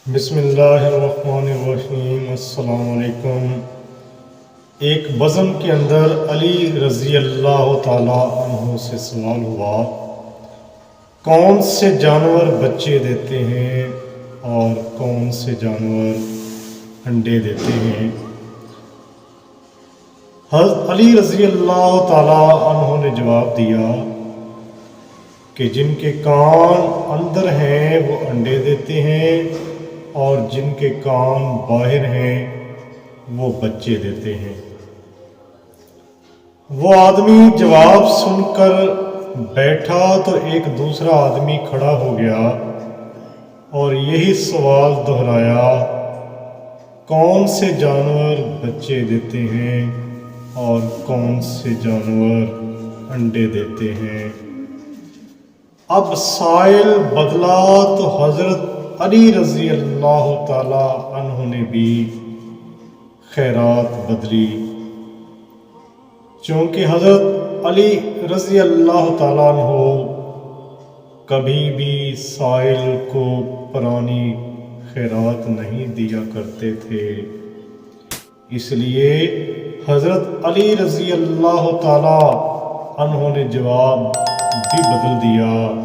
بسم اللہ الرحمن الرحیم۔ السلام علیکم۔ ایک بزم کے اندر علی رضی اللہ تعالی عنہ سے سوال ہوا، کون سے جانور بچے دیتے ہیں اور کون سے جانور انڈے دیتے ہیں؟ حضرت علی رضی اللہ تعالی عنہ نے جواب دیا کہ جن کے کان اندر ہیں وہ انڈے دیتے ہیں اور جن کے کان باہر ہیں وہ بچے دیتے ہیں۔ وہ آدمی جواب سن کر بیٹھا تو ایک دوسرا آدمی کھڑا ہو گیا اور یہی سوال دہرایا، کون سے جانور بچے دیتے ہیں اور کون سے جانور انڈے دیتے ہیں؟ اب سائل بدلا تو حضرت علی رضی اللہ تعالی عنہ نے بھی خیرات بدلی، چونکہ حضرت علی رضی اللہ تعالیٰ عنہ کبھی بھی سائل کو پرانی خیرات نہیں دیا کرتے تھے، اس لیے حضرت علی رضی اللہ تعالیٰ عنہ نے جواب بھی بدل دیا۔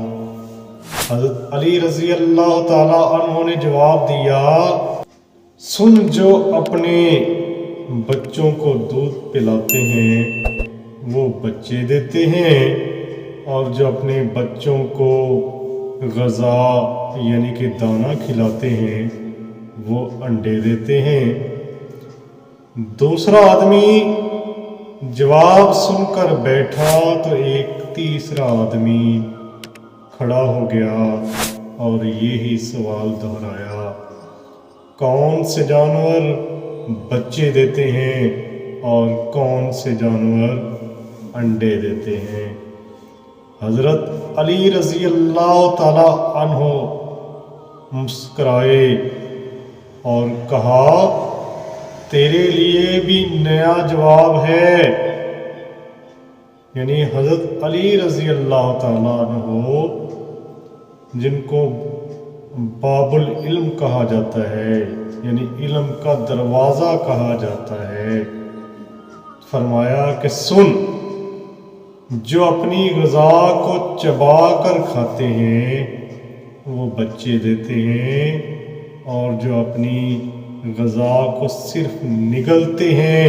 حضرت علی رضی اللہ تعالیٰ عنہ نے جواب دیا، سن جو اپنے بچوں کو دودھ پلاتے ہیں وہ بچے دیتے ہیں اور جو اپنے بچوں کو غذا یعنی کہ دانہ کھلاتے ہیں وہ انڈے دیتے ہیں۔ دوسرا آدمی جواب سن کر بیٹھا تو ایک تیسرا آدمی کھڑا ہو گیا اور یہی سوال دہرایا، کون سے جانور بچے دیتے ہیں اور کون سے جانور انڈے دیتے ہیں؟ حضرت علی رضی اللہ تعالی عنہ مسکرائے اور کہا، تیرے لیے بھی نیا جواب ہے۔ یعنی حضرت علی رضی اللہ تعالیٰ عنہ جن کو باب العلم کہا جاتا ہے، یعنی علم کا دروازہ کہا جاتا ہے، فرمایا کہ سن، جو اپنی غذا کو چبا کر کھاتے ہیں وہ بچے دیتے ہیں اور جو اپنی غذا کو صرف نگلتے ہیں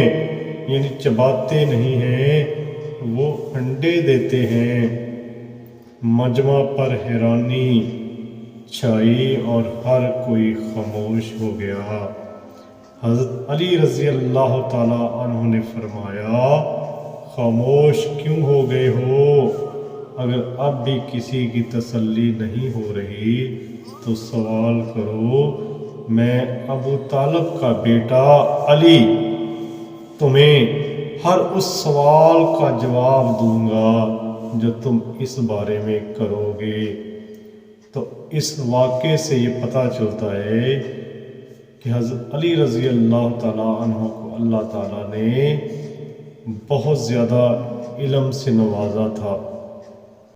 یعنی چباتے نہیں ہیں وہ انڈے دیتے ہیں۔ مجمع پر حیرانی چھائی اور ہر کوئی خاموش ہو گیا۔ حضرت علی رضی اللہ تعالی عنہ نے فرمایا، خاموش کیوں ہو گئے ہو؟ اگر اب بھی کسی کی تسلی نہیں ہو رہی تو سوال کرو، میں ابو طالب کا بیٹا علی تمہیں ہر اس سوال کا جواب دوں گا جو تم اس بارے میں کرو گے۔ تو اس واقعے سے یہ پتہ چلتا ہے کہ حضرت علی رضی اللہ تعالیٰ عنہ کو اللہ تعالیٰ نے بہت زیادہ علم سے نوازا تھا۔